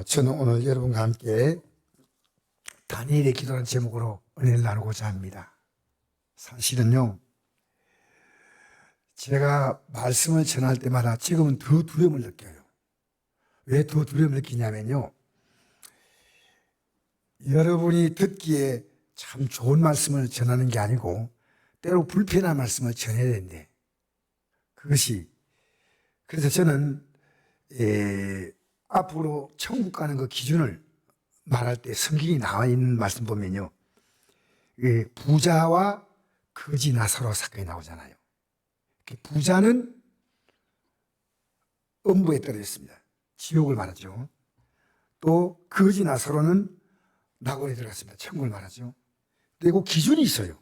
저는 오늘 여러분과 함께 다니엘의 기도라는 제목으로 은혜를 나누고자 합니다. 사실은요, 제가 말씀을 전할 때마다 지금은 더 두려움을 느껴요. 왜 더 두려움을 느끼냐면요, 여러분이 듣기에 참 좋은 말씀을 전하는 게 아니고 때로 불편한 말씀을 전해야 되는데, 그래서 저는 앞으로 천국 가는 그 기준을 말할 때 성경이 나와 있는 말씀 보면요, 부자와 거지 나사로 사건이 나오잖아요. 부자는 음부에 떨어졌습니다. 지옥을 말하죠. 또 거지 나사로는 낙원에 들어갔습니다. 천국을 말하죠. 그리고 기준이 있어요.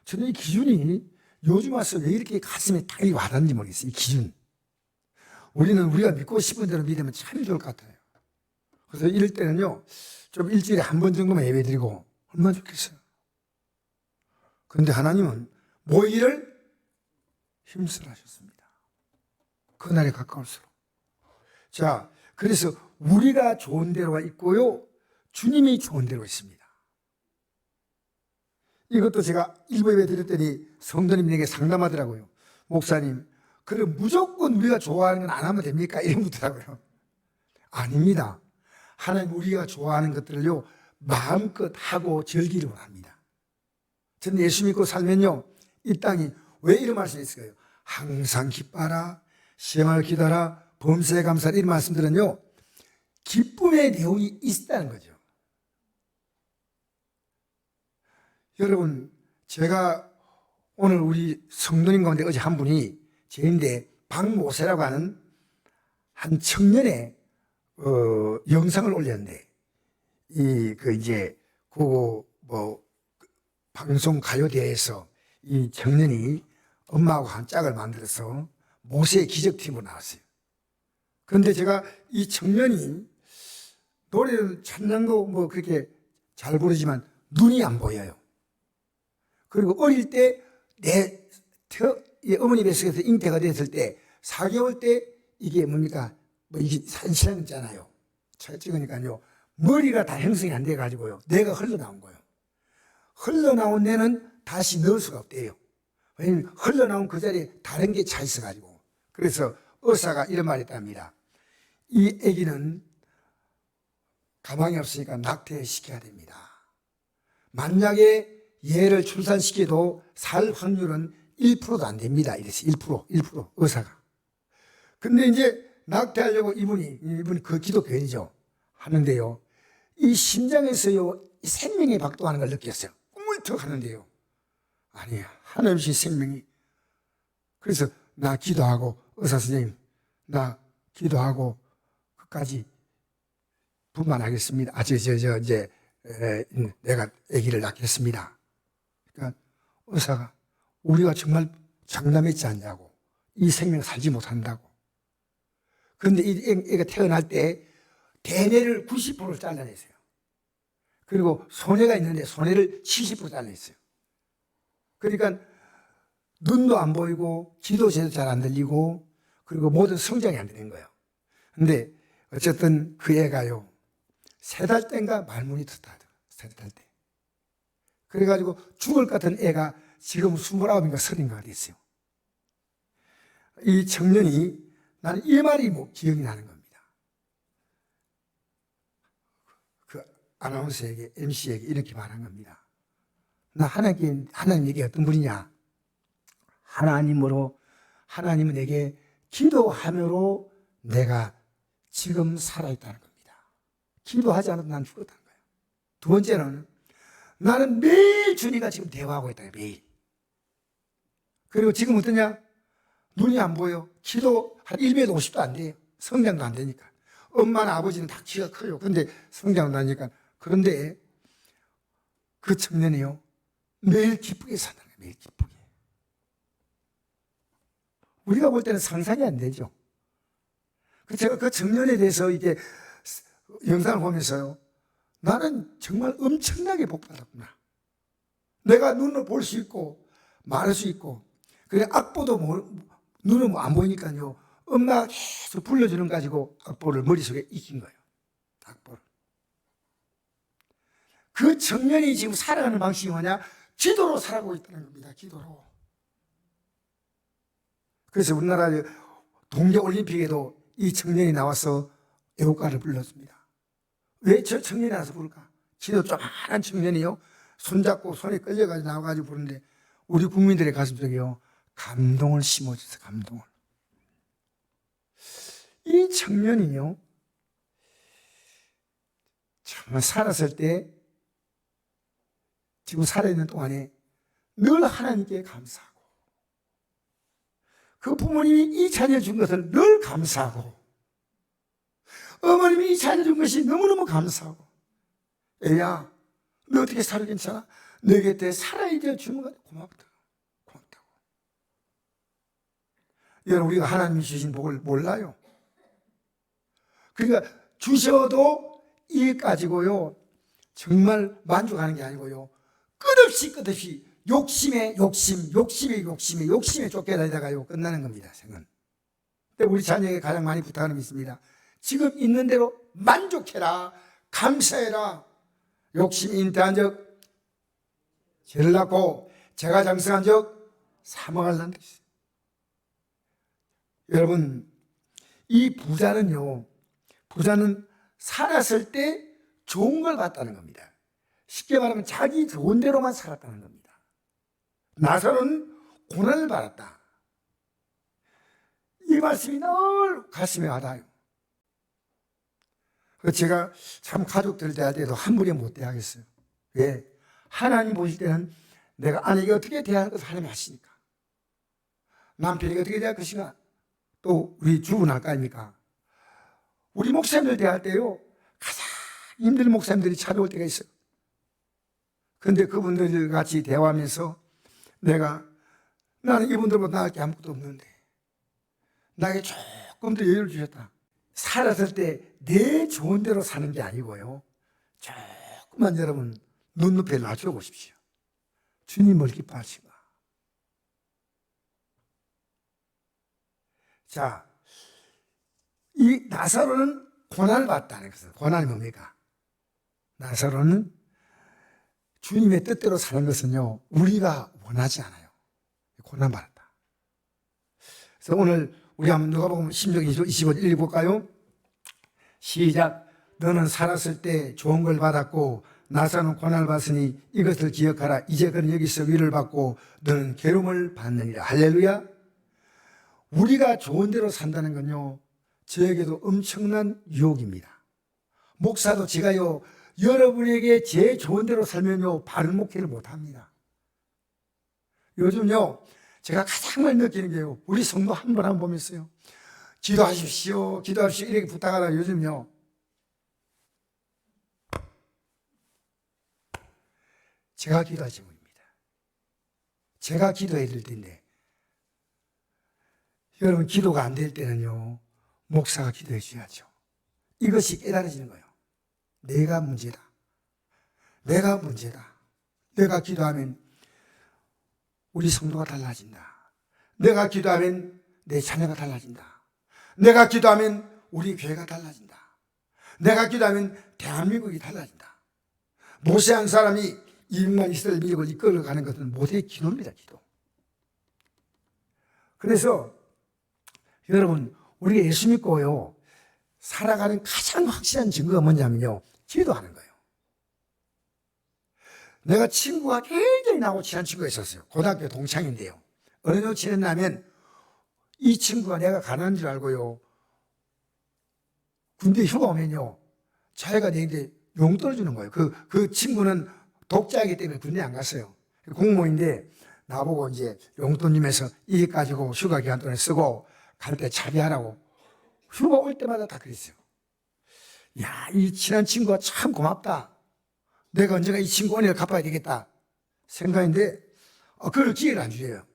저는 이 기준이 요즘 와서 왜 이렇게 가슴에 딱 와닿는지 모르겠어요. 이 기준. 우리가 믿고 싶은 대로 믿으면 참 좋을 것 같아요. 그래서 이럴 때는요, 좀 일주일에 한 번 정도만 예배 드리고 얼마나 좋겠어요. 그런데 하나님은 모이기를 힘쓰라 하셨습니다. 그날에 가까울수록. 자, 그래서 우리가 좋은 대로가 있고요, 주님이 좋은 대로 있습니다. 이것도 제가 일부 예배 드렸더니 성도님에게 상담하더라고요. 목사님, 그럼 무조건 우리가 좋아하는 건 안 하면 됩니까? 이런 묻더라고요. 아닙니다. 하나님 우리가 좋아하는 것들을요, 마음껏 하고 즐기를 원합니다. 저는 예수 믿고 살면요, 이 땅이 왜 이런 말씀이 있을까요? 항상 기뻐하라, 시험을 기다라, 범사에 감사하라, 이런 말씀들은요, 기쁨의 내용이 있다는 거죠. 여러분, 제가 오늘 우리 성도님 가운데 어제 한 분이 제인데 박모세라고 하는 한 청년의 영상을 올렸는데, 방송 가요대회에서 이 청년이 엄마하고 한 짝을 만들어서 모세의 기적팀으로 나왔어요. 그런데 제가 이 청년이 노래를 찬양도 그렇게 잘 부르지만 눈이 안 보여요. 그리고 어릴 때 어머니 뱃속에서 잉태가 됐을 때 4개월 때 이게 뭡니까? 이게 산시랑 있잖아요. 찍으니까요, 머리가 다 형성이 안 돼가지고요, 뇌가 흘러나온 거예요. 흘러나온 뇌는 다시 넣을 수가 없대요. 왜냐면 흘러나온 그 자리에 다른 게 차 있어가지고. 그래서 의사가 이런 말을 했답니다. 이 아기는 가망이 없으니까 낙태시켜야 됩니다. 만약에 얘를 출산시켜도 살 확률은 1%도 안 됩니다. 이랬어요. 1% 의사가. 근데 이제 낙태하려고 이분이 그 기독교인이죠. 하는데요, 이 심장에서요, 이 생명이 박동하는 걸 느꼈어요. 꿈을턱 하는데요, 아니야, 하나님이신 생명이. 그래서 나 기도하고, 의사 선생님, 나 기도하고 끝까지 분만하겠습니다. 내가 아기를 낳겠습니다. 그러니까 의사가, 우리가 정말 장담했지 않냐고, 이 생명 살지 못한다고. 그런데 이 애가 태어날 때 대뇌를 90%를 잘라냈어요. 그리고 손해가 있는데 손해를 70% 잘라냈어요. 그러니까 눈도 안 보이고 귀도 제대로 잘 안 들리고, 그리고 모든 성장이 안 되는 거예요. 근데 어쨌든 그 애가요, 3달 때인가 말문이 트다 하더라고요. 3달 때. 그래가지고 죽을 것 같은 애가 지금 29인가 30인가 됐어요. 이 청년이, 나는 이 말이 기억이 나는 겁니다. 그 아나운서에게, MC에게 이렇게 말한 겁니다. 나 하나님에게 어떤 분이냐? 하나님은 내게 기도함으로 내가 지금 살아있다는 겁니다. 기도하지 않아도 난 죽었다는 거예요. 두 번째는, 나는 매일 주님과 지금 대화하고 있다, 매일. 그리고 지금 어떠냐? 눈이 안 보여. 키도 한 1m 50도 안 돼요. 성장도 안 되니까. 엄마나 아버지는 다 키가 커요. 그런데 성장도 안 되니까. 그런데 그 청년이요, 매일 기쁘게 사는 거예요. 매일 기쁘게. 우리가 볼 때는 상상이 안 되죠. 제가 그 청년에 대해서 이게 영상을 보면서요, 나는 정말 엄청나게 복받았구나. 내가 눈으로 볼 수 있고 말할 수 있고, 그래 악보도 눈은 안 보이니까요, 엄마가 계속 불러주는 가지고 악보를 머릿속에 익힌 거예요. 그 청년이 지금 살아가는 방식이 뭐냐? 기도로 살아가고 있다는 겁니다. 기도로. 그래서 우리나라 동계올림픽에도 이 청년이 나와서 애국가를 불렀습니다. 왜 저 청년이 나와서 부를까? 기도 쪼만한 청년이요, 손잡고 손에 끌려가지고 나와가지고 부르는데 우리 국민들의 가슴속에요 감동을 심어줘서 감동을. 이 청년이요 정말 살았을 때 지금 살아있는 동안에 늘 하나님께 감사하고 그 부모님이 이 자녀를 준 것을 늘 감사하고 어머님이 이 자녀를 준 것이 너무너무 감사하고 애야 너 어떻게 살아 괜찮아? 내 곁에 살아있게 주는 거 고맙다. 고맙다고. 여러분 우리가 하나님이 주신 복을 몰라요. 그러니까 주셔도 이 가지고요 정말 만족하는 게 아니고요 끝없이 욕심에 쫓겨다니다가요 끝나는 겁니다. 생은. 근데 우리 자녀에게 가장 많이 부탁하는 게 있습니다. 지금 있는 대로 만족해라, 감사해라. 욕심이 잉태한 적 죄를 낳고 죄가 장성한 적 사망할란 데 있어요. 여러분 이 부자는 살았을 때 좋은 걸 봤다는 겁니다. 쉽게 말하면 자기 좋은 대로만 살았다는 겁니다. 나사로는 고난을 받았다. 이 말씀이 늘 가슴에 와닿아요. 제가 참 가족들 대할 때도 함부로 못 대하겠어요. 왜? 하나님 보실 때는 내가 아내에게 어떻게 대할 것을 하나님이 하시니까. 남편에게 어떻게 대할 것인가. 또 우리 주부는 할 거 아닙니까? 우리 목사님들 대할 때요 가장 힘든 목사님들이 찾아올 때가 있어요. 그런데 그분들 같이 대화하면서 나는 이분들보다 나을 게 아무것도 없는데 나에게 조금 더 여유를 주셨다. 살았을 때 내 좋은 대로 사는 게 아니고요 조금만 여러분 눈높이를 낮춰 보십시오. 주님을 기뻐하시고. 자, 이 나사로는 고난을 받다는 것은 고난이 뭡니까? 나사로는 주님의 뜻대로 사는 것은요 우리가 원하지 않아요. 고난받았다. 그래서 오늘 우리 한번 누가복음 16장 25절 읽어볼까요? 시작. 너는 살았을 때 좋은 걸 받았고 나사로는 고난을 받으니 이것을 기억하라. 이제 그는 여기서 위를 받고 너는 괴로움을 받느니라. 할렐루야. 우리가 좋은 대로 산다는 건요 저에게도 엄청난 유혹입니다. 목사도 제가요 여러분에게 제 좋은 대로 살면요 바른 목회를 못합니다. 요즘요 제가 가장 많이 느끼는 게요 우리 성도 한 번 보면서요 기도하십시오 이렇게 부탁하다가 요즘요 제가 기도하지 못합니다. 제가 기도해야 될 텐데 여러분 기도가 안 될 때는요 목사가 기도해 줘야죠. 이것이 깨달아지는 거예요. 내가 문제다. 내가 기도하면 우리 성도가 달라진다. 내가 기도하면 내 자녀가 달라진다. 내가 기도하면 우리 교회가 달라진다. 내가 기도하면 대한민국이 달라진다. 모세 한 사람이 200만 이스라엘 민족을 이끌어가는 것은 모세의 기도입니다. 기도. 그래서 여러분 우리가 예수 믿고요 살아가는 가장 확실한 증거가 뭐냐면요 기도하는 거예요. 내가 친구가 굉장히 나하고 친한 친구가 있었어요. 고등학교 동창인데요 어느 정도 지냈냐면 이 친구가 내가 가난한 줄 알고요 군대 휴가 오면요 자기가 내한테 용돈을 주는 거예요. 그 친구는 독자이기 때문에 군대 안 갔어요. 공무원인데 나보고 이제 용돈 주면서 이게 가지고 휴가 기간 동안 쓰고 갈 때 차비하라고 휴가 올 때마다 다 그랬어요. 야, 이 친한 친구가 참 고맙다. 내가 언젠가 이 친구 은혜를 갚아야 되겠다 생각인데 그걸 기회를 안 주세요.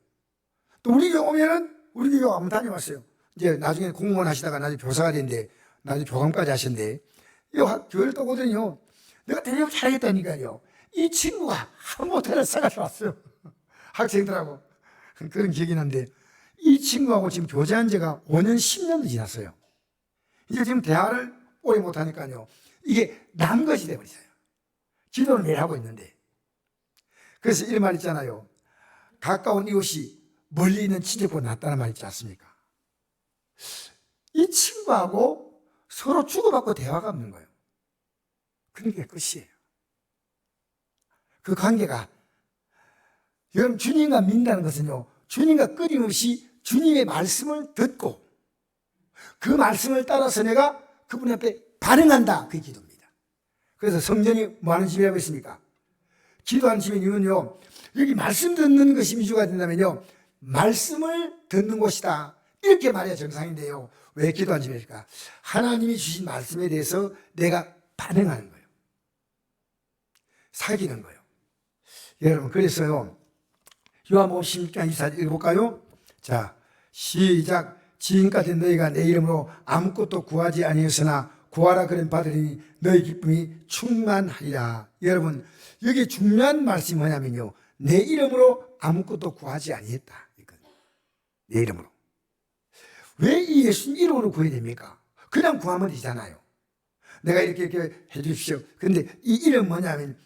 또 우리 교회 오면은 우리 교회 한번 다녀왔어요. 이제 나중에 공무원 하시다가 나중에 교사가 됐는데 나중에 교감까지 하셨는데 이 교회를 또 오거든요. 내가 대접 잘하겠다니까요. 이 친구가 한 모텔을 싸가지고 왔어요. 학생들하고. 그런 기억이 나는데 이 친구하고 지금 교제한 지가 5년, 10년도 지났어요. 이제 지금 대화를 오래 못하니까요. 이게 남 것이 돼버렸어요. 기도는 매일 하고 있는데. 그래서 이런 말 있잖아요. 가까운 이웃이 멀리 있는 친척보다 낫다는 말 있지 않습니까? 이 친구하고 서로 주고받고 대화가 없는 거예요. 그게 끝이에요. 그 관계가, 여러분, 주님과 믿는다는 것은요, 주님과 끊임없이 주님의 말씀을 듣고 그 말씀을 따라서 내가 그분 앞에 반응한다. 그게 기도입니다. 그래서 성전이 뭐 하는 집이라고 했습니까? 기도하는 집의 이유는요, 여기 말씀 듣는 것이 위주가 된다면요, 말씀을 듣는 곳이다. 이렇게 말해야 정상인데요. 왜 기도하는 집일까? 하나님이 주신 말씀에 대해서 내가 반응하는 거예요. 사귀는 거예요. 여러분, 그래서요, 요한복음 16장 24절 읽어볼까요? 자, 시작. 지금까지 너희가 내 이름으로 아무것도 구하지 아니했으나 구하라 그런 받으리니 너희 기쁨이 충만하리라. 여러분, 여기 중요한 말씀이 뭐냐면요, 내 이름으로 아무것도 구하지 아니했다. 내 이름으로. 왜 이 예수님 이름으로 구해야 됩니까? 그냥 구하면 되잖아요. 내가 이렇게 해 주십시오. 그런데 이 이름 뭐냐면,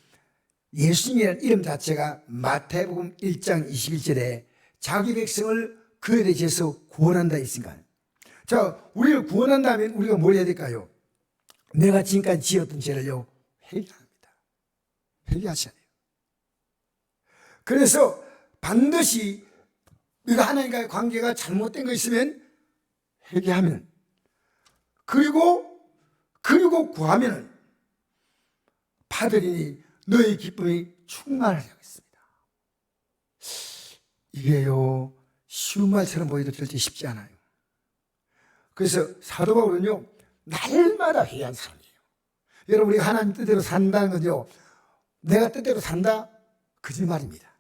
예수님이라는 이름 자체가 마태복음 1장 21절에 자기 백성을 그에 대해서 구원한다 있으니까. 자, 우리를 구원한다면 우리가 뭘 해야 될까요? 내가 지금까지 지었던 죄를요, 회개합니다. 회개하셔야 돼요. 그래서 반드시 우리가 하나님과의 관계가 잘못된 거 있으면 회개하면, 그리고 구하면 받으리니 너의 기쁨이 충만하리라고 했습니다. 이게요, 쉬운 말처럼 보여도 절대 쉽지 않아요. 그래서 사도 바울은요, 날마다 회개한 사람이에요. 여러분, 우리가 하나님 뜻대로 산다는 건요, 내가 뜻대로 산다? 거짓말입니다.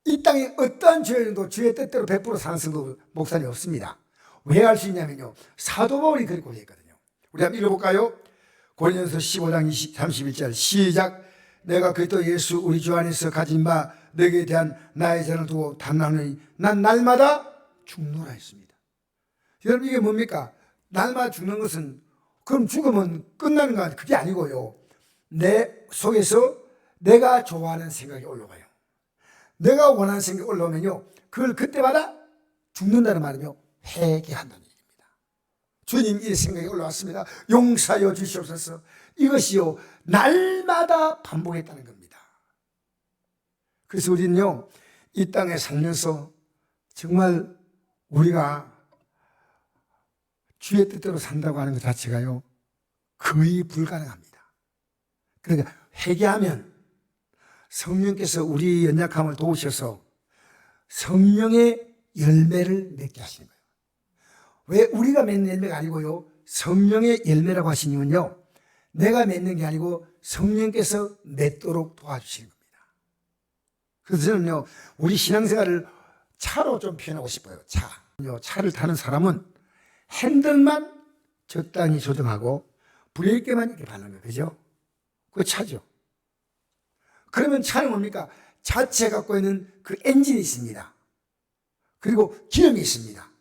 이 땅에 어떠한 죄도 주의 뜻대로 100% 사는 성도 목사님 없습니다. 왜 할 수 있냐면요, 사도 바울이 그렇게 고백했거든요. 우리 한번 읽어볼까요? 고린도서 15장 31절 시작. 내가 그리스도 예수 우리 주 안에서 가진 바 너에게 대한 나의 죄를 두고 담나노니 난 날마다 죽노라 했습니다. 여러분, 이게 뭡니까? 날마다 죽는 것은, 그럼 죽으면 끝나는 거 그게 아니고요, 내 속에서 내가 좋아하는 생각이 올라와요. 내가 원하는 생각이 올라오면요, 그걸 그때마다 죽는다는 말이며 회개한다는 얘기입니다. 주님, 이 생각이 올라왔습니다. 용서하여 주시옵소서. 이것이요, 날마다 반복했다는 겁니다. 그래서 우리는요, 이 땅에 살면서 정말 우리가 주의 뜻대로 산다고 하는 것 자체가요, 거의 불가능합니다. 그러니까 회개하면 성령께서 우리 연약함을 도우셔서 성령의 열매를 맺게 하시는 거예요. 왜 우리가 맺는 열매가 아니고요, 성령의 열매라고 하신 이유는요, 내가 맺는 게 아니고 성령께서 맺도록 도와주시는 겁니다. 그래서 저는요, 우리 신앙생활을 차로 좀 표현하고 싶어요. 차를 타는 사람은 핸들만 적당히 조정하고 브레이크만 이렇게 밟는 거예요. 그죠? 그거 차죠. 그러면 차는 뭡니까? 자체 갖고 있는 그 엔진이 있습니다. 그리고 기름이 있습니다.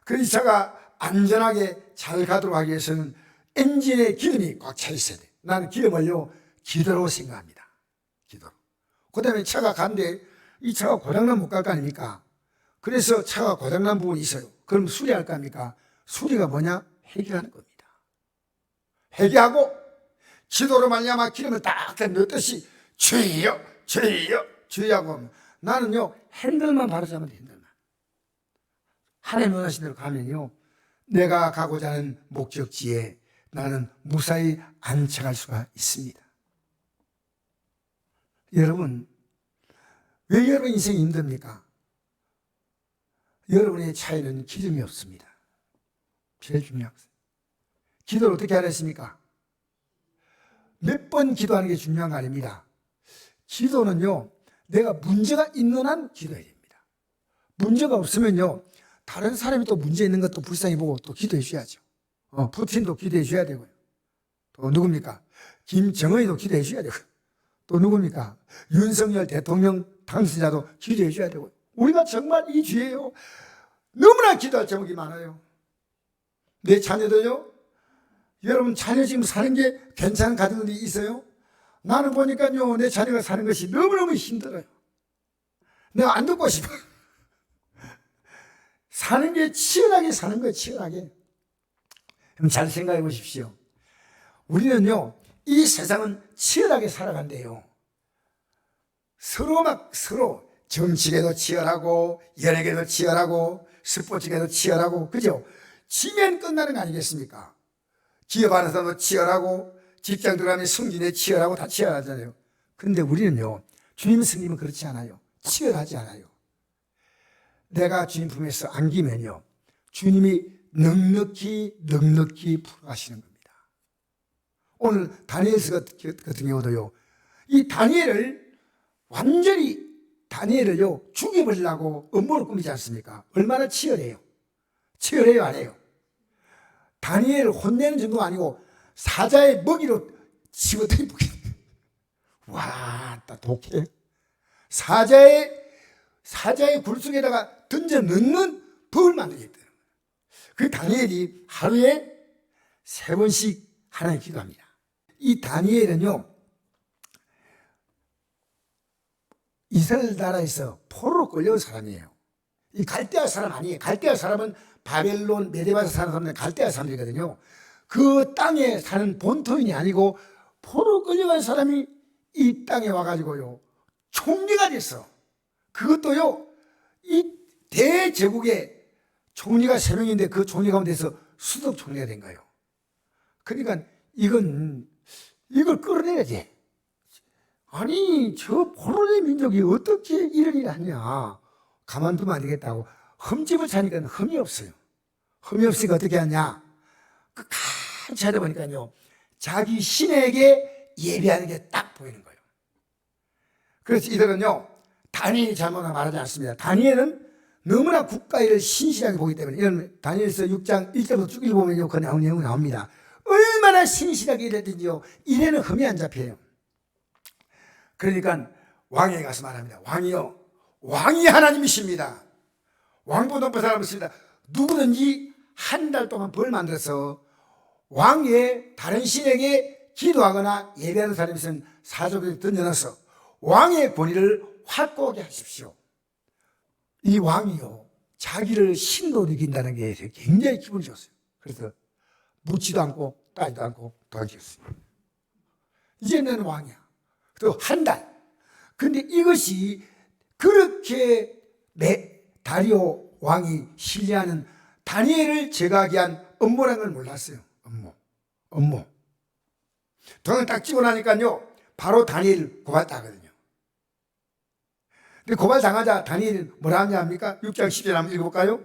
그 차가 안전하게 잘 가도록 하기 위해서는 엔진에 기름이 꽉 차 있어야 돼. 나는 기름을요, 기도로 생각합니다. 기도로. 그 다음에 차가 간데 이 차가 고장나면 못 갈 거 아닙니까? 그래서 차가 고장난 부분이 있어요. 그럼 수리할 거 아닙니까? 수리가 뭐냐? 회개하는 겁니다. 회개하고 기도로 말미암아 기름을 딱 넣듯이 주여 주여 주여하고 하면, 나는요, 핸들만 바로 잡으면 돼. 핸들만. 하나님 원하신 대로 가면요, 내가 가고자 하는 목적지에 나는 무사히 안착할 수가 있습니다. 여러분, 왜 여러분 인생이 힘듭니까? 여러분의 차에는 기름이 없습니다. 제일 중요한 것은. 기도를 어떻게 하라 했습니까? 몇 번 기도하는 게 중요한 거 아닙니다. 기도는요, 내가 문제가 있는 한 기도해야 됩니다. 문제가 없으면요, 다른 사람이 또 문제 있는 것도 불쌍히 보고 또 기도해 줘야죠. 푸틴도 기도해 줘야 되고요. 또 누굽니까? 김정은이도 기도해 줘야 되고요. 또 누굽니까? 윤석열 대통령 당선자도 기도해 줘야 되고요. 우리가 정말 이 주에요, 너무나 기도할 제목이 많아요. 내 자녀들요, 여러분 자녀 지금 사는 게 괜찮은 가정들이 있어요? 나는 보니까요 내 자녀가 사는 것이 너무너무 힘들어요. 내가 안 듣고 싶어. 사는 게 치열하게 사는 거예요. 치열하게. 그럼 잘 생각해 보십시오. 우리는요 이 세상은 치열하게 살아간대요. 서로 정치계도 치열하고 연예계도 치열하고 스포츠계도 치열하고 그죠? 지면 끝나는 거 아니겠습니까? 기업 안에서도 치열하고 직장 들어가면 승진에 치열하고 다 치열하잖아요. 그런데 우리는요 주님 스님은 그렇지 않아요. 치열하지 않아요. 내가 주님 품에서 안기면요 주님이 넉넉히 풀어가시는 겁니다. 오늘 다니엘서 같은 경우도요 이 다니엘을요 죽여버리려고 음모를 꾸미지 않습니까? 얼마나 치열해요. 치열해요 안 해요? 다니엘을 혼내는 정도가 아니고 사자의 먹이로 집어넣기. 와, 딱 독해. 사자의 굴 속에다가 던져 넣는 법을 만들겠다. 그 다니엘이 하루에 3번씩 하나님 기도합니다. 이 다니엘은요 이스라엘 나라에서 포로로 끌려온 사람이에요. 이 갈대아 사람 아니에요. 갈대아 사람은 바벨론, 메데바에서 사는 사람은 갈대아 사람들이거든요. 그 땅에 사는 본토인이 아니고 포로 끌려간 사람이 이 땅에 와가지고요 총리가 됐어. 그것도요 이 대제국의 총리가 3명인데 그 총리 가운데서 수석 총리가 된 거예요. 그러니까 이걸 끌어내야지. 아니 저 포로의 민족이 어떻게 이런 일을 하냐. 가만두면 안 되겠다고 흠집을 차니까 흠이 없어요. 흠이 없으니까 어떻게 하냐. 가만히 찾아보니까요 자기 신에게 예배하는 게 딱 보이는 거예요. 그래서 이들은요 다니엘이 잘못하면 말하지 않습니다. 다니엘은 너무나 국가일을 신실하게 보기 때문에 이런 다니엘서 6장 1절부터 쭉 읽어보면요 그 내용이 나옵니다. 얼마나 신실하게 일했든지요 일에는 흠이 안 잡혀요. 그러니까 왕에게 가서 말합니다. 왕이요 왕이 하나님이십니다. 왕보다 높은 사람은 있습니다. 누구든지 한 달 동안 벌 만들어서 왕의 다른 신에게 기도하거나 예배하는 사람이 있으면 사족에 던져넣어서 왕의 권위를 확고하게 하십시오. 이 왕이요 자기를 신도 느낀다는 게 굉장히 기분이 좋았어요. 그래서 묻지도 않고 따지도 않고 도망쳤어요. 이제 너는 왕이야. 또 한 달. 근데 이것이 그렇게 다리오 왕이 신뢰하는 다니엘을 제거하기 위한 음모라는 걸 몰랐어요. 음모. 돈을 딱 찍고 나니까요 바로 다니엘 고발당하거든요. 근데 고발당하자 다니엘은 뭐라 하냐 합니까? 6장 10절 한번 읽어볼까요?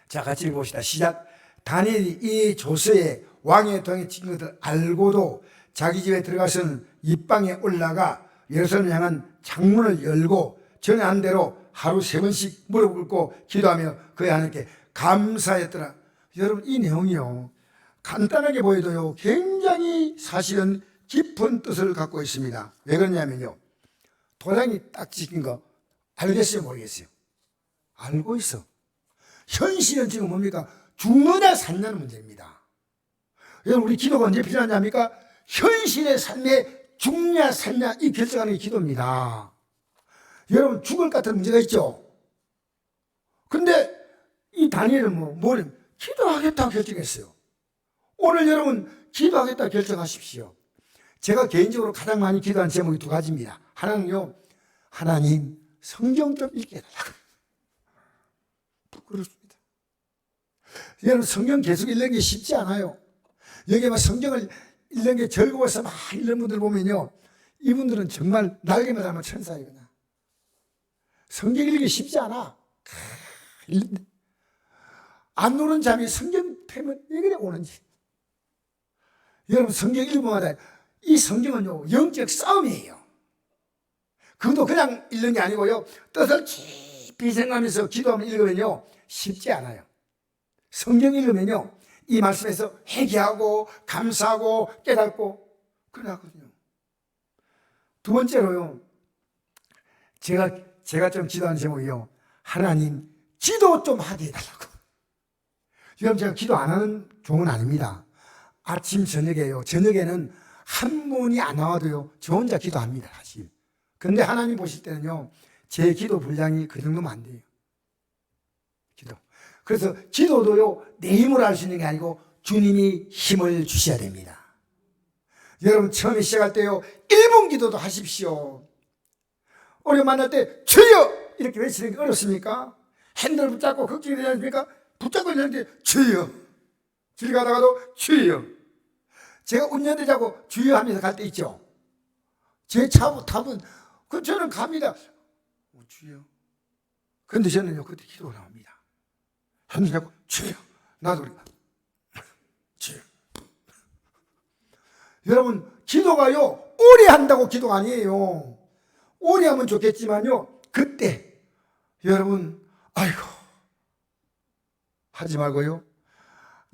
자 같이 읽어봅시다. 시작. 다니엘이 이 조서에 왕의 통에 찍힌 것을 알고도 자기 집에 들어가서는 입방에 올라가 예루살렘을 향한 창문을 열고 전에 한 대로 하루 3번씩 무릎 꿇고 기도하며 그의 하나님께 감사했더라. 여러분 이 내용이요 간단하게 보여도요 굉장히 사실은 깊은 뜻을 갖고 있습니다. 왜 그러냐면요 도장이 딱 찍힌 거 알겠어요 모르겠어요? 알고 있어. 현실은 지금 뭡니까? 죽느냐 사느냐는 문제입니다. 여러분 우리 기도가 언제 필요하냐니까 현실의 삶에 죽냐 사냐 이 결정하는 게 기도입니다. 여러분 죽을 것 같은 문제가 있죠. 근데 이 다니엘은 뭐냐면 기도하겠다고 결정했어요. 오늘 여러분 기도하겠다고 결정하십시오. 제가 개인적으로 가장 많이 기도한 제목이 2가지입니다. 하나는요 하나님 성경 좀 읽게 해달라고. 부끄럽습니다. 여러분 성경 계속 읽는 게 쉽지 않아요. 여기 막 성경을 읽는 게 즐거워서 막 읽는 분들 보면요 이분들은 정말 날개만 달면 천사이구나. 성경 읽기 쉽지 않아. 읽는데 안 노는 잠이 성경 펴면 왜 그래 오는지. 여러분 성경 읽으마다 이 성경은요 영적 싸움이에요. 그것도 그냥 읽는 게 아니고요 뜻을 깊이 생각하면서 기도하면 읽으면요 쉽지 않아요. 성경 읽으면요 이 말씀에서 회개하고 감사하고 깨닫고 그러거든요. 2번째로요 제가 좀 기도하는 제목이요 하나님 기도 좀 하게 해달라고. 여러분 제가 기도 안 하는 종은 아닙니다. 아침 저녁에요. 저녁에는 한 분이 안 나와도요, 저 혼자 기도합니다, 사실. 근데 하나님 보실 때는요, 제 기도 분량이 그 정도면 안 돼요. 기도. 그래서 기도도요, 내 힘으로 할 수 있는 게 아니고 주님이 힘을 주셔야 됩니다. 여러분, 처음에 시작할 때요, 1분 기도도 하십시오. 어려 만날 때, 주여! 이렇게 외치는 게 어렵습니까? 핸들 붙잡고 걱정이 되지 않습니까? 붙잡고 있는데, 주여! 길 가다가도 주여! 제가 운전대자고 주여 하면서 갈 때 있죠? 제 차 타면, 저는 갑니다. 주여. 그런데 저는요, 그때 기도가 나옵니다. 핸들 잡고, 주여! 나도 그래. 주여. 여러분, 기도가요, 오래 한다고 기도가 아니에요. 오래 하면 좋겠지만요, 그때, 여러분, 아이고, 하지 말고요.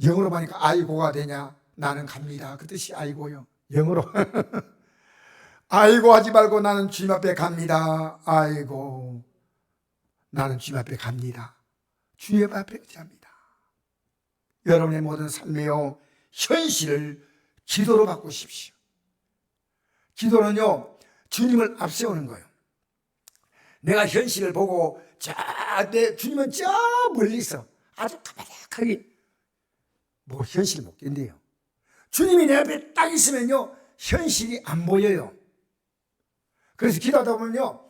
영어로 하니까 아이고가 되냐? 나는 갑니다. 그 뜻이 아이고요. 영어로. 아이고 하지 말고 나는 주님 앞에 갑니다. 아이고, 나는 주님 앞에 갑니다. 주님 앞에 의지합니다. 여러분의 모든 삶에요, 현실을 기도로 바꾸십시오. 기도는요, 주님을 앞세우는 거예요. 내가 현실을 보고 주님은 저 멀리 있어. 아주 가만히 뭐 현실 못 견뎌요. 주님이 내 앞에 딱 있으면요, 현실이 안 보여요. 그래서 기도하다 보면요,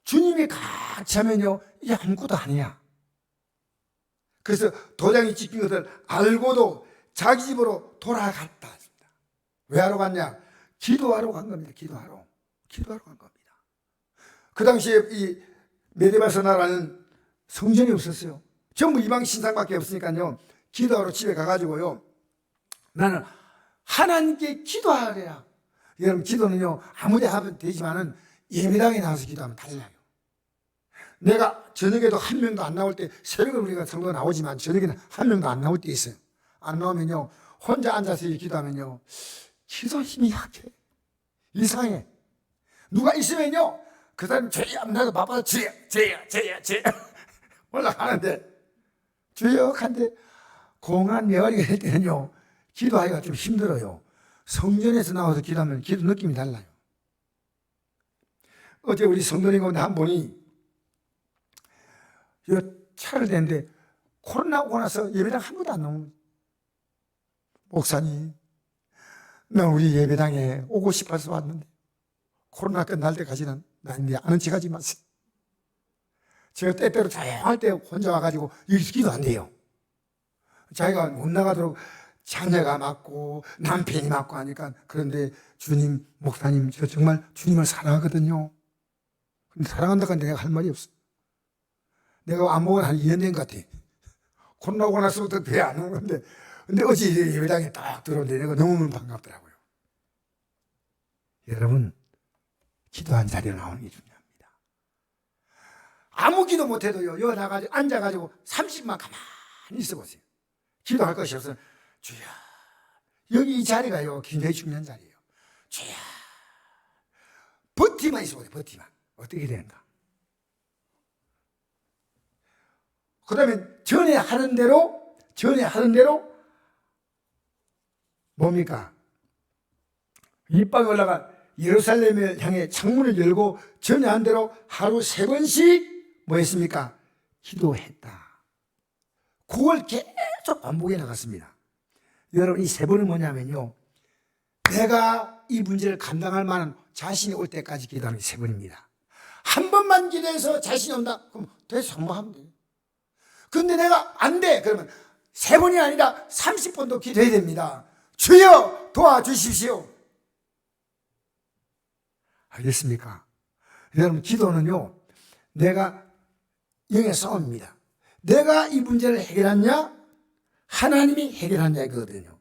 주님이 각 차면요, 이게 아무것도 아니야. 그래서 도장이 찍힌 것을 알고도 자기 집으로 돌아갔다. 왜 하러 갔냐? 기도하러 간 겁니다. 기도하러 간 겁니다. 그 당시에 이 메데바서 나라는 성전이 없었어요. 전부 이방 신상밖에 없으니까요, 기도하러 집에 가가지고요, 나는 하나님께 기도하래야. 여러분, 기도는요, 아무데 하면 되지만은 예배당에 나와서 기도하면 달라요. 내가 저녁에도 한 명도 안 나올 때, 새벽에 우리가 성도 나오지만 저녁에는 한 명도 안 나올 때 있어요. 안 나오면요, 혼자 앉아서 기도하면요, 기도 힘이 약해. 이상해. 누가 있으면요, 그 사람이 주여 하면 나도 바빠서 주여 올라가는데, 주여 한데 공한 메아리가 될 때는요, 기도하기가 좀 힘들어요. 성전에서 나와서 기도하면 기도 느낌이 달라요. 어제 우리 성도님 가운데 한 분이 차를 대는데 코로나 오고 나서 예배당 한 번도 안 나오는 거예요. 목사님, 나 우리 예배당에 오고 싶어서 왔는데 코로나 끝날 때까지는 나 이제 아는 척 하지 마세요. 제가 때때로 조용할 때 혼자 와가지고 여기서 기도 안 돼요. 자기가 못 나가도록 자녀가 맞고 남편이 맞고 하니까, 그런데 주님, 목사님, 저 정말 주님을 사랑하거든요. 근데 사랑한다고 하는데 내가 할 말이 없어. 내가 안 먹은 한 2년 된 것 같아. 코로나 오고 나서부터 배 안 오는 건데, 근데 어제 예배당에 딱 들어오는데 내가 너무 반갑더라고요. 여러분, 기도한 자리로 나오는 게 중요합니다. 아무 기도 못해도요, 여기 나가지고 앉아가지고 30만 가만히 있어 보세요. 기도할 것이 없어요. 주여, 여기 이 자리가요, 굉장히 중요한 자리예요. 주여, 버티만 있어 보세요. 버티만. 어떻게 되는가? 그 다음에 전에 하는 대로 뭡니까? 윗방에 올라가 예루살렘을 향해 창문을 열고 전에 한 대로 하루 3번씩 뭐 했습니까? 기도했다. 그걸 계속 반복해 나갔습니다. 여러분, 이 3번은 뭐냐면요, 내가 이 문제를 감당할 만한 자신이 올 때까지 기도하는 게 3번입니다. 한 번만 기도해서 자신이 온다? 그럼 돼서 성공하면 돼요. 근데 내가 안 돼. 그러면 3번이 아니라 30번도 기도해야 됩니다. 주여 도와주십시오. 알겠습니까? 여러분, 기도는요, 내가 영의 싸움입니다. 내가 이 문제를 해결하냐, 하나님이 해결하냐 이거거든요.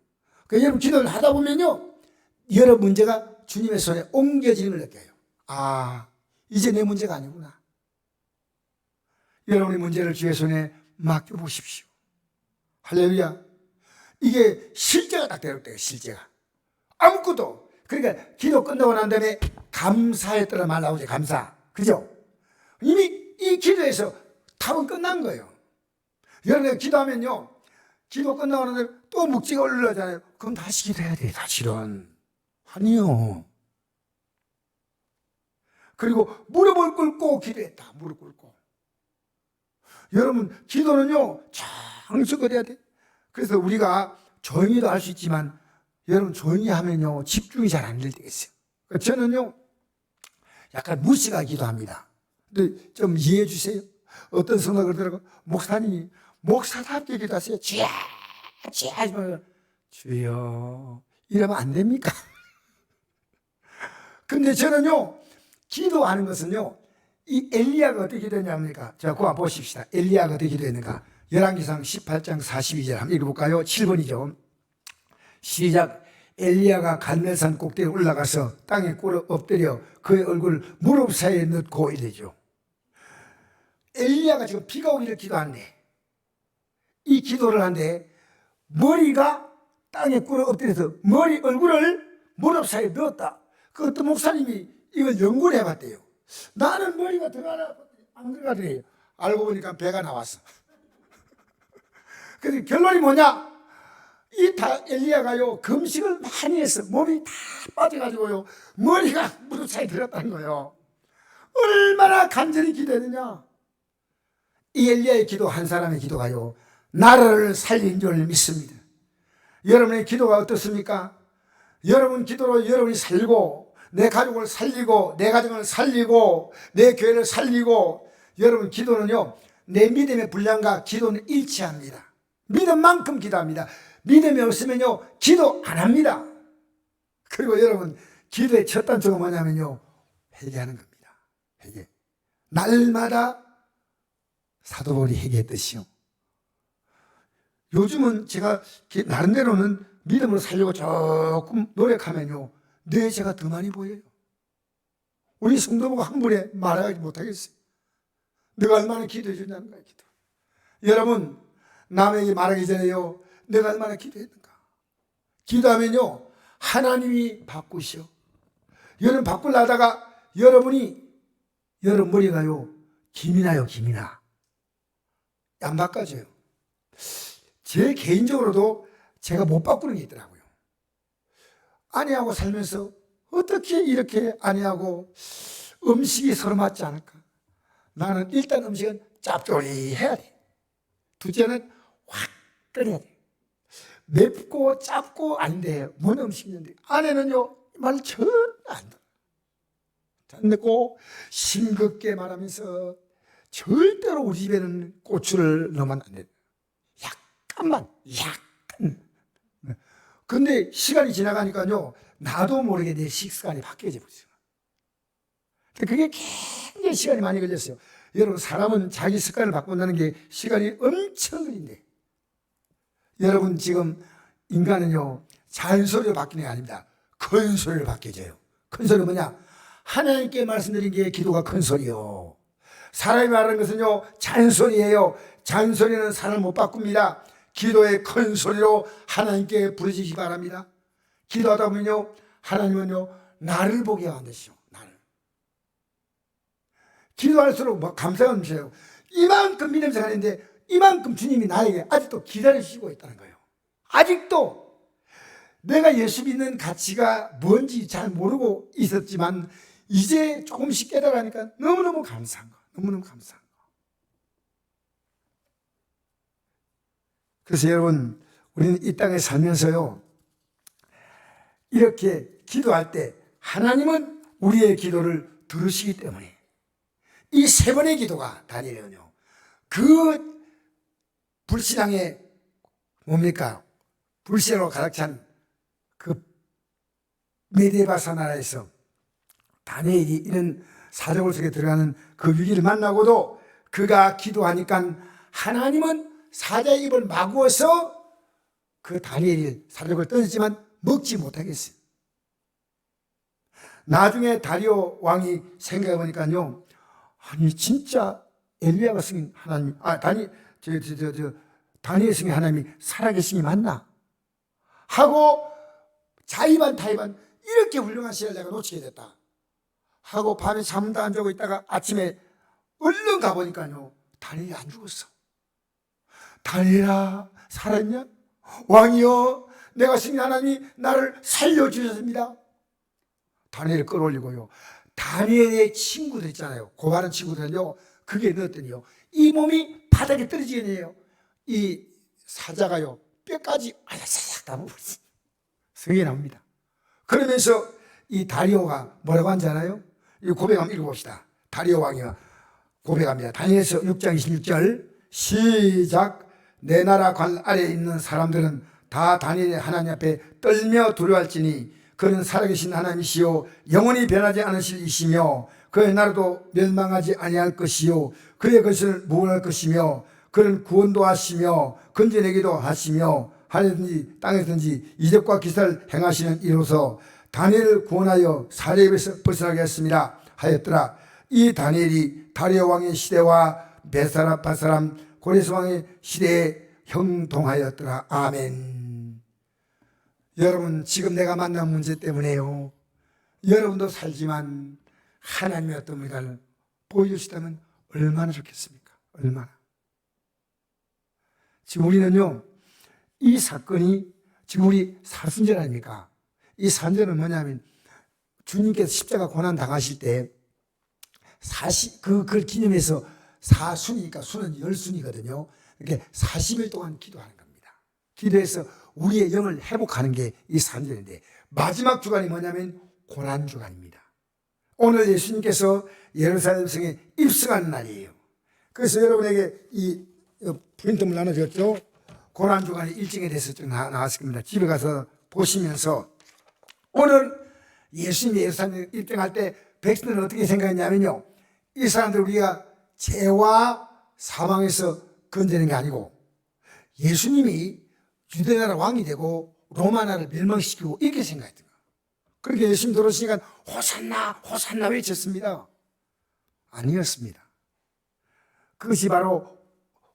그러니까 여러분, 기도를 하다 보면요, 여러 문제가 주님의 손에 옮겨지는 걸 느껴요. 아, 이제 내 문제가 아니구나. 여러분의 문제를 주의 손에 맡겨보십시오. 할렐루야. 이게 실제가 딱 되는 때예요. 실제가 아무것도. 그러니까 기도 끝나고 난 다음에 감사했더라 말 나오죠. 감사. 그죠? 이미 이 기도에서 답은 끝난 거예요. 여러분, 기도하면요, 기도 끝나고 난 다음에 또 묵지가 올라가잖아요. 그럼 다시 기도해야 돼, 사실은. 아니요. 그리고 무릎을 꿇고 기도했다. 무릎 꿇고. 여러분, 기도는요, 정성껏 해야 돼. 그래서 우리가 조용히도 할 수 있지만, 여러분, 조용히 하면요, 집중이 잘 안 될 때가 있어요. 저는요, 약간 무식하게 기도합니다. 근데 좀 이해해 주세요. 어떤 성도가 그러더라고, 목사님이, 목사답게 기도하세요. 쥐야 하지 말고, 주여. 이러면 안 됩니까? 근데 저는요, 기도하는 것은요, 이 엘리야가 어떻게 기도했냐입니까? 자, 그거 한번 보십시다. 엘리야가 어떻게 기도했는가? 열왕기상 18장 42절 한번 읽어볼까요? 7번이죠. 시작. 엘리야가 갈멜산 꼭대기에 올라가서 땅에 꿇어 엎드려 그의 얼굴 무릎 사이에 넣고 이래죠. 엘리야가 지금 비가 오기를 기도하는데, 이 기도를 하는데 머리가 땅에 꿇어 엎드려서 얼굴을 무릎 사이에 넣었다. 그 어떤 목사님이 이걸 연구를 해봤대요. 나는 머리가 들어가나 안 들어가더래요. 알고 보니까 배가 나왔어. 그래서 결론이 뭐냐? 이 엘리야가요, 금식을 많이 했어. 몸이 다 빠져가지고요, 머리가 무릎 사이에 들었다는 거예요. 얼마나 간절히 기도했느냐? 이 엘리야의 기도, 한 사람의 기도가요, 나라를 살린 줄 믿습니다. 여러분의 기도가 어떻습니까? 여러분 기도로 여러분이 살고, 내 가족을 살리고, 내 가정을 살리고, 내 교회를 살리고, 여러분 기도는요, 내 믿음의 분량과 기도는 일치합니다. 믿음만큼 기도합니다. 믿음이 없으면요, 기도 안 합니다. 그리고 여러분, 기도의 첫 단추가 뭐냐면요, 회개하는 겁니다. 회개. 날마다 사도 바울이 회개했듯이요. 요즘은 제가 나름대로는 믿음을 살려고 조금 노력하면요, 내 죄가 더 많이 보여요. 우리 성도보고 한 번에 말하지 못하겠어요. 내가 얼마나 기도해 주냐는 거예요, 기도. 여러분, 남에게 말하기 전에요, 내가 얼마나 기도했는가. 기도하면요, 하나님이 바꾸시오. 여러분 바꾸려다가 여러분 머리가요, 김이 나요, 김이 나. 안 바꿔져요. 제 개인적으로도 제가 못 바꾸는 게 있더라고요. 아내하고 살면서 어떻게 이렇게 아내하고 음식이 서로 맞지 않을까? 나는 일단 음식은 짭조리해야 돼. 둘째는 화끈해야 돼. 맵고 짭고 아닌데 뭔 음식인데, 아내는요 말 전혀 안 들어. 듣고 싱겁게 말하면서 절대로 우리 집에는 고추를 넣으면 안 돼. 약간. 근데 시간이 지나가니까요, 나도 모르게 내 식습관이 바뀌어져 버렸어요. 그게 굉장히 시간이 많이 걸렸어요. 여러분, 사람은 자기 습관을 바꾼다는 게 시간이 엄청 걸린대. 여러분, 지금 인간은요, 잔소리로 바뀌는 게 아닙니다. 큰 소리로 바뀌어져요. 큰 소리 뭐냐? 하나님께 말씀드린 게 기도가 큰 소리요. 사람이 말하는 것은요, 잔소리예요. 잔소리는 사람을 못 바꿉니다. 기도의 큰 소리로 하나님께 부르시기 바랍니다. 기도하다 보면요, 하나님은요, 나를 보게 만드시오. 나를. 기도할수록 뭐 감사가 넘쳐요. 이만큼 믿음 생활인데 이만큼 주님이 나에게 아직도 기다리시고 있다는 거예요. 아직도 내가 예수 믿는 가치가 뭔지 잘 모르고 있었지만 이제 조금씩 깨달으니까 너무너무 감사한 거. 너무너무 감사한 거. 그래서 여러분, 우리는 이 땅에 살면서요, 이렇게 기도할 때 하나님은 우리의 기도를 들으시기 때문에 이 세 번의 기도가 다니엘은요, 그 불신앙의 뭡니까? 불신으로 가득 찬 그 메데바사 나라에서 다니엘이 이런 사정을 속에 들어가는 그 위기를 만나고도 그가 기도하니까 하나님은 사자의 입을 막어서 그 다니엘이 사족을 던졌지만 먹지 못하겠어요. 나중에 다리오 왕이 생각해 보니까요, 아니 진짜 엘리야가 승인 하나님, 다니엘 승인 하나님이 살아계신 게 맞나 하고 자의반 타의반 이렇게 훌륭한 시를 내가 놓치게 됐다 하고 밤에 잠도 안 자고 있다가 아침에 얼른 가보니까요, 다니엘이 안 죽었어. 다니엘아, 살았냐? 왕이여, 내가 승리 하나님이 나를 살려주셨습니다. 다니엘을 끌어올리고요. 다니엘의 친구들 있잖아요. 고발한 친구들은요, 그게 넣었더니요, 이 몸이 바닥에 떨어지겠네요. 이 사자가요, 뼈까지 아야사삭 담아버렸어요. 성경에 나옵니다. 그러면서 이 다리오가 뭐라고 한잖아요. 이 고백 한번 읽어봅시다. 다리오 왕이 고백합니다. 다니엘서 6장 26절 시작. 내 나라 관 아래에 있는 사람들은 다 다니엘의 하나님 앞에 떨며 두려워할지니 그는 살아계신 하나님이시요 영원히 변하지 않으실 이시며 그의 나라도 멸망하지 아니할 것이요 그의 것을 무한할 것이며 그는 구원도 하시며 건져내기도 하시며 하늘든지 땅에든지 이적과 기사를 행하시는 이로서 다니엘을 구원하여 사례에서 벗어나게 했습니다 하였더라. 이 다니엘이 다리오 왕의 시대와 바사람 고레스 왕의 시대에 형통하였더라. 아멘. 여러분, 지금 내가 만난 문제 때문에요, 여러분도 살지만 하나님의 어떤 미를 보여주시다면 얼마나 좋겠습니까? 얼마나. 지금 우리는요, 이 사건이 지금 우리 사순절 아닙니까? 이 사순절은 뭐냐면 주님께서 십자가 고난 당하실 때 그걸 기념해서 사순이니까 순은 10순이거든요. 이렇게 40일 동안 기도하는 겁니다. 기도해서 우리의 영을 회복하는 게 이 사순절인데 마지막 주간이 뭐냐면 고난 주간입니다. 오늘 예수님께서 예루살렘 성에 입성하는 날이에요. 그래서 여러분에게 이 프린트물 나눠줬죠. 고난 주간의 일정에 대해서 좀 나왔을 겁니다. 집에 가서 보시면서 오늘 예수님이 예루살렘 입성할 때 백성들은 어떻게 생각했냐면요, 이 사람들 우리가 죄와 사망에서 건져낸 게 아니고 예수님이 유대나라 왕이 되고 로마나라를 멸망시키고 이렇게 생각했던 거예요. 그렇게 예수님 들어오시니까 호산나 호산나 외쳤습니다. 아니었습니다. 그것이 바로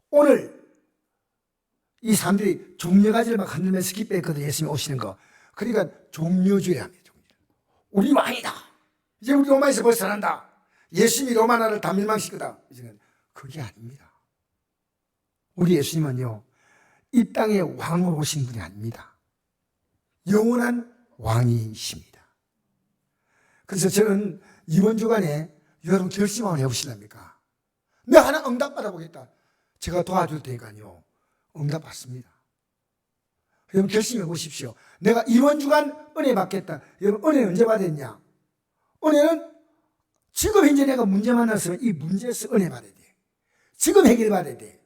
오늘 이 사람들이 종려가지를 막 흔들면서 기뻐했거든요. 예수님이 오시는 거. 그러니까 종려주의라 합니다. 우리 왕이다. 이제 우리 로마에서 벗어난다. 예수님이 로마나라를 다 멸망시키다. 이제는 그게 아닙니다. 우리 예수님은요, 이 땅에 왕으로 오신 분이 아닙니다. 영원한 왕이십니다. 그래서 저는 이번 주간에 여러분 결심 한번 해보시랍니까? 내가 하나 응답 받아보겠다. 제가 도와줄 테니까요, 응답 받습니다. 여러분 결심해 보십시오. 내가 이번 주간 은혜 받겠다. 여러분 은혜는 언제 받았냐? 은혜는 지금 현재 내가 문제 만났으면 이 문제에서 은혜 받아야 돼. 지금 해결받아야 돼.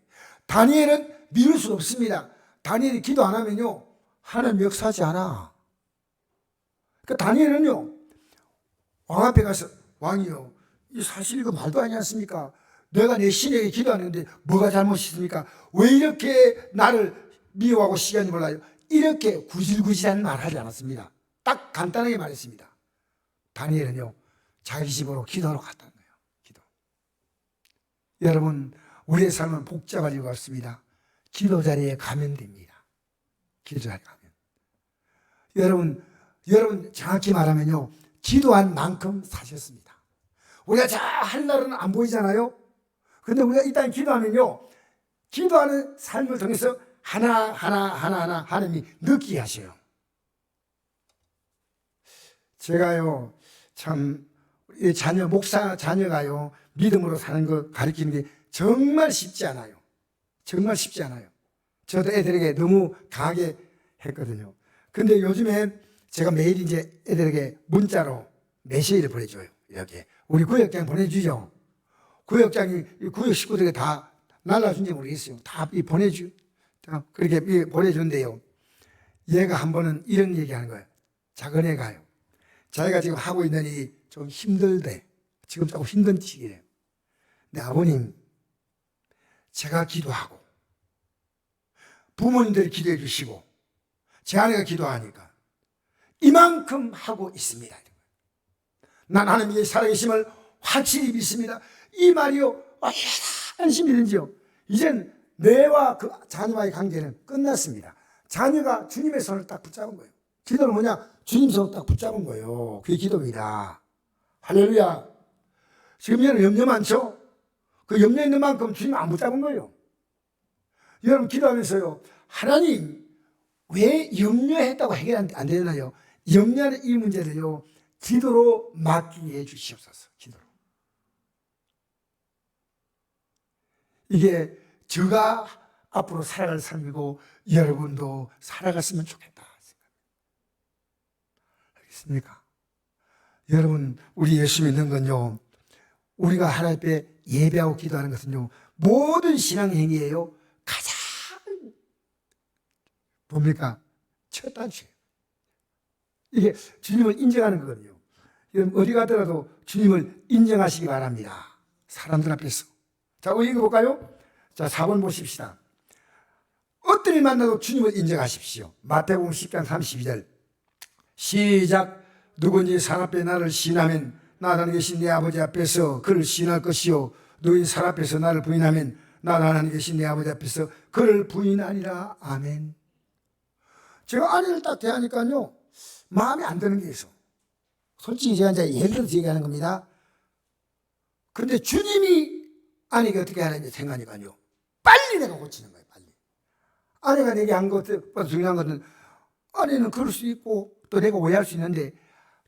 다니엘은 미룰 수 없습니다. 다니엘이 기도 안 하면요, 하나님 역사하지 않아. 그러니까 다니엘은요, 왕 앞에 가서 왕이요, 이 사실 이거 말도 아니지 않습니까? 내가 내 신에게 기도하는데 뭐가 잘못이십니까? 왜 이렇게 나를 미워하고 시간이 몰라요? 이렇게 구질구질한 말 하지 않았습니다. 딱 간단하게 말했습니다. 다니엘은요, 자기 집으로 기도하러 갔다는 거예요. 기도. 여러분, 우리의 삶은 복잡할 이유가 없습니다. 기도 자리에 가면 됩니다. 기도 자리에 가면. 여러분 정확히 말하면요, 기도한 만큼 사셨습니다. 우리가 저 하늘은 안 보이잖아요. 근데 우리가 일단 기도하면요, 기도하는 삶을 통해서 하나하나 하나님이 느끼게 하셔요. 제가요, 참, 목사 자녀가요, 믿음으로 사는 거 가르치는 게 정말 쉽지 않아요. 정말 쉽지 않아요. 저도 애들에게 너무 강하게 했거든요. 근데 요즘에 제가 매일 이제 애들에게 문자로 메시지를 보내줘요. 이렇게. 우리 구역장 보내주죠. 구역장이 구역 식구들에게 다 날라준지 모르겠어요. 다 보내주. 그렇게 보내준대요. 얘가 한 번은 이런 얘기하는 거예요. 작은 애가요, 자기가 지금 하고 있는 일이 좀 힘들대. 지금 조금 힘든 시기래요. 근데 아버님, 제가 기도하고 부모님들이 기도해 주시고 제 아내가 기도하니까 이만큼 하고 있습니다. 난 하나님의 살아계심을 확실히 믿습니다. 이 말이요, 안심이 되지요. 이젠 내와 그 자녀와의 관계는 끝났습니다. 자녀가 주님의 손을 딱 붙잡은 거예요. 기도는 뭐냐? 주님 손을 딱 붙잡은 거예요. 그게 기도입니다. 할렐루야. 지금 여러분 염려 많죠? 그 염려 있는 만큼 주님 안 붙잡은 거예요. 여러분 기도하면서요, 하나님, 왜 염려했다고 해결 안 되나요? 염려하는 이 문제를요, 기도로 맡기게 해 주시옵소서. 기도로. 이게 제가 앞으로 살아갈 삶이고 여러분도 살아갔으면 좋겠다. 알겠습니까? 여러분, 우리 예수 믿는 건요, 우리가 하나님 앞에 예배하고 기도하는 것은요, 모든 신앙 행위에요, 가장 뭡니까? 첫 단추예요. 이게 주님을 인정하는 거거든요. 여러분, 어디 가더라도 주님을 인정하시기 바랍니다. 사람들 앞에서. 자, 우리 읽어볼까요? 자, 4번 보십시다. 어떤 일 만나도 주님을 인정하십시오. 마태복음 10장 32절. 시작. 누구든지 산 앞에 나를 시인하면 나를 계신 내 아버지 앞에서 그를 시인할 것이요, 누구든지 산 앞에서 나를 부인하면 나를 계신 내 아버지 앞에서 그를 부인하리라. 아멘. 제가 아내를 딱 대하니까요, 마음에 안 드는 게 있어. 솔직히 제가 이제 예를 들어서 얘기하는 겁니다. 그런데 주님이 아내가 어떻게 하는지 생각하니까요, 빨리 내가 고치는 거예요, 빨리. 아내가 내게 한 것보다 중요한 것은, 아내는 그럴 수 있고 또 내가 오해할 수 있는데,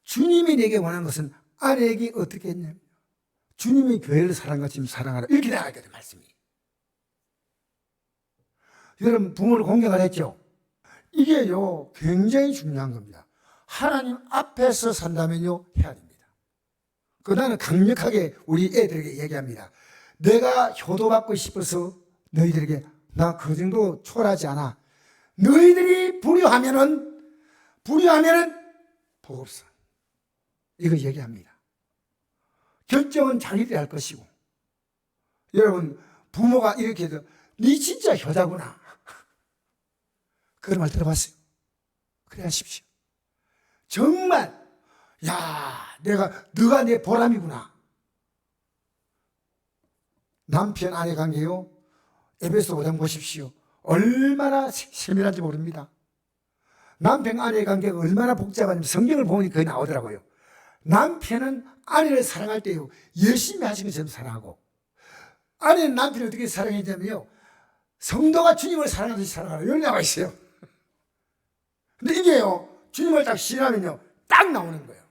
주님이 내게 원하는 것은 아내에게 어떻게 했냐면, 주님이 교회를 사랑같이 사랑하라, 이렇게 나가거든, 말씀이. 여러분, 부모를 공경을 했죠. 이게요, 굉장히 중요한 겁니다. 하나님 앞에서 산다면요, 해야 됩니다. 나는 강력하게 우리 애들에게 얘기합니다. 내가 효도받고 싶어서 너희들에게, 나 그 정도 초라하지 않아. 너희들이 불효하면은 복 없어. 이거 얘기합니다. 결정은 자기들이 할 것이고. 여러분, 부모가 이렇게 해도, 니 진짜 효자구나. 그런 말 들어봤어요? 그래 하십시오. 정말, 야, 너가 내 보람이구나. 남편 아내 관계요, 에베소 5장 보십시오. 얼마나 세밀한지 모릅니다. 남편 아내 관계가 얼마나 복잡한지 성경을 보니 거기 나오더라고요. 남편은 아내를 사랑할 때요, 열심히 하시는 것처럼 사랑하고, 아내는 남편을 어떻게 사랑했냐면요, 성도가 주님을 사랑하듯이 사랑하라, 여기 나와 있어요. 근데 이게요, 주님을 딱 신하면요, 딱 나오는 거예요.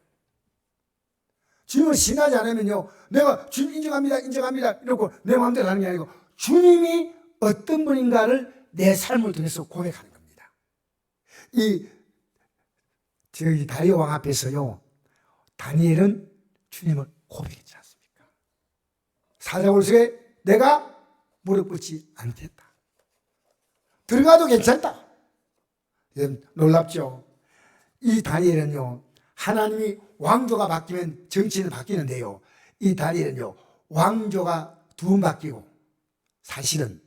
주님을 신하지 않으면요, 내가 주님 인정합니다 이러고 내 마음대로 하는 게 아니고, 주님이 어떤 분인가를 내 삶을 통해서 고백하는 겁니다. 저희 다리오 왕 앞에서요, 다니엘은 주님을 고백했지 않습니까? 사자굴 속에 내가 무릎 꿇지 않겠다. 들어가도 괜찮다. 놀랍죠? 이 다니엘은요, 하나님이 왕조가 바뀌면 정치는 바뀌는데요, 이 다니엘은요, 왕조가 2번 바뀌고, 사실은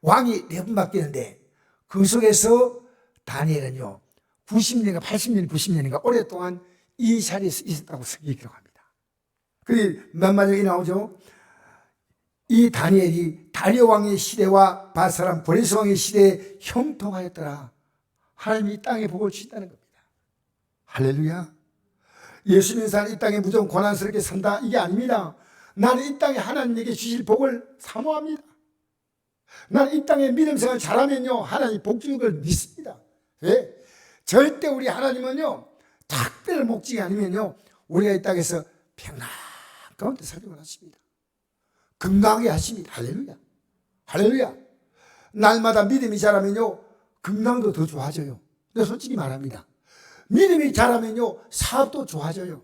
왕이 4번 바뀌는데, 그 속에서 다니엘은요, 90년인가 80년, 90년인가 오랫동안 이 자리에서 있었다고 성경이 기록합니다. 그게 몇 마디가 나오죠? 이 다니엘이 다리오 왕의 시대와 바사람 브레스 왕의 시대에 형통하였더라. 하나님이 이 땅에 복을 주신다는 겁니다. 할렐루야. 예수 믿는 사람 이 땅에 무조건 고난스럽게 산다, 이게 아닙니다. 나는 이 땅에 하나님에게 주실 복을 사모합니다. 나는 이 땅에 믿음 생활 잘하면요, 하나님 복 주는 걸 믿습니다. 왜? 절대 우리 하나님은요, 특별 목적이 아니면요, 우리가 이 땅에서 평안 가운데 살기 원하십니다. 건강하게 하십니다. 할렐루야. 할렐루야. 날마다 믿음이 자라면요, 건강도 더 좋아져요. 근데 솔직히 말합니다. 믿음이 자라면요, 사업도 좋아져요.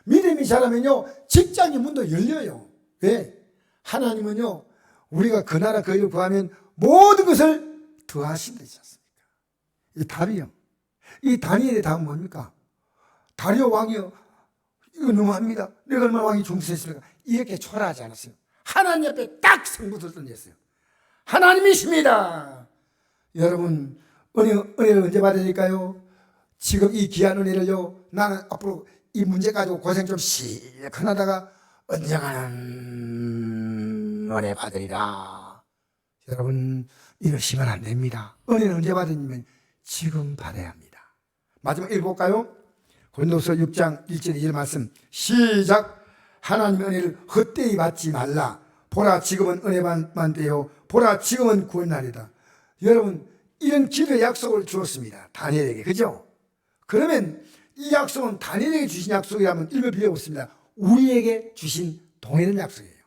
믿음이 자라면요, 직장의 문도 열려요. 왜? 하나님은요, 우리가 그 나라 그 일을 구하면 모든 것을 더하신다 했지 않습니까? 이 답이요. 이 다니엘의 답은 뭡니까? 다리오 왕이요, 이거 너무합니다. 내가 얼마나 왕이 중수했을까? 이렇게 초라하지 않았어요. 하나님 앞에 딱 성부를 던졌어요. 하나님이십니다. 여러분, 은혜를 언제 받으실까요? 지금 이 귀한 은혜를요, 나는 앞으로 이 문제 가지고 고생 좀 실컷 하다가 언젠가는 은혜 받으리라. 여러분, 이러시면 안 됩니다. 은혜는 언제 받으냐면 지금 받아야 합니다. 마지막 읽어볼까요? 고린도서 6장 1절 2절 말씀 시작. 하나님의 은혜를 헛되이 받지 말라. 보라 지금은 은혜만 되요 보라 지금은 구원날이다. 여러분, 이런 기도의 약속을 주었습니다. 다니엘에게. 그죠? 그러면 이 약속은 다니엘에게 주신 약속이라면 읽을 필요가 없습니다. 우리에게 주신 동일한 약속이에요.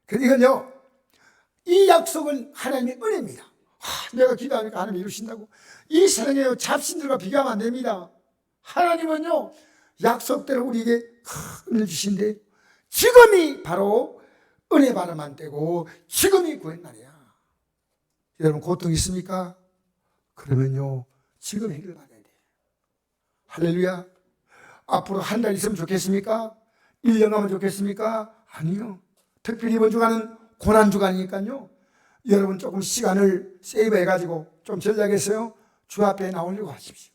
그래서 이건요, 이 약속은 하나님의 은혜입니다. 내가 기도하니까 하나님이 이루신다고? 이 세상에 잡신들과 비교하면 안 됩니다. 하나님은요, 약속대로 우리에게 큰 은혜를 주신대. 지금이 바로 은혜 받으면 되고 지금이 구원 날이야. 여러분 고통 있습니까? 그러면요, 지금 해결받아야 돼. 할렐루야. 앞으로 한 달 있으면 좋겠습니까? 1년 가면 좋겠습니까? 아니요. 특별히 이번 주간은 고난주간이니까요, 여러분 조금 시간을 세이브해가지고 좀 전략했어요. 주 앞에 나오려고 하십시오.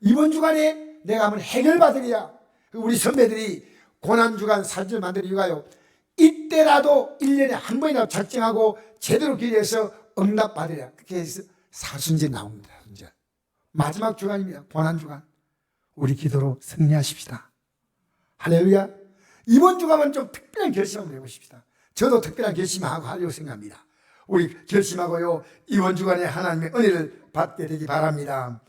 이번 주간에 내가 한번 해결받으리야. 우리 선배들이 고난주간 사진을 만들 이유가요, 이때라도 1년에 한 번이라도 작정하고 제대로 기도해서 응답받으리라. 그렇게 해서 사순절 나옵니다. 사순절. 마지막 주간입니다. 고난주간. 우리 기도로 승리하십시다. 할렐루야. 이번 주간은 좀 특별한 결심 한번 해보십시다. 저도 특별한 결심하고 하려고 생각합니다. 우리 결심하고요, 이번 주간에 하나님의 은혜를 받게 되기 바랍니다.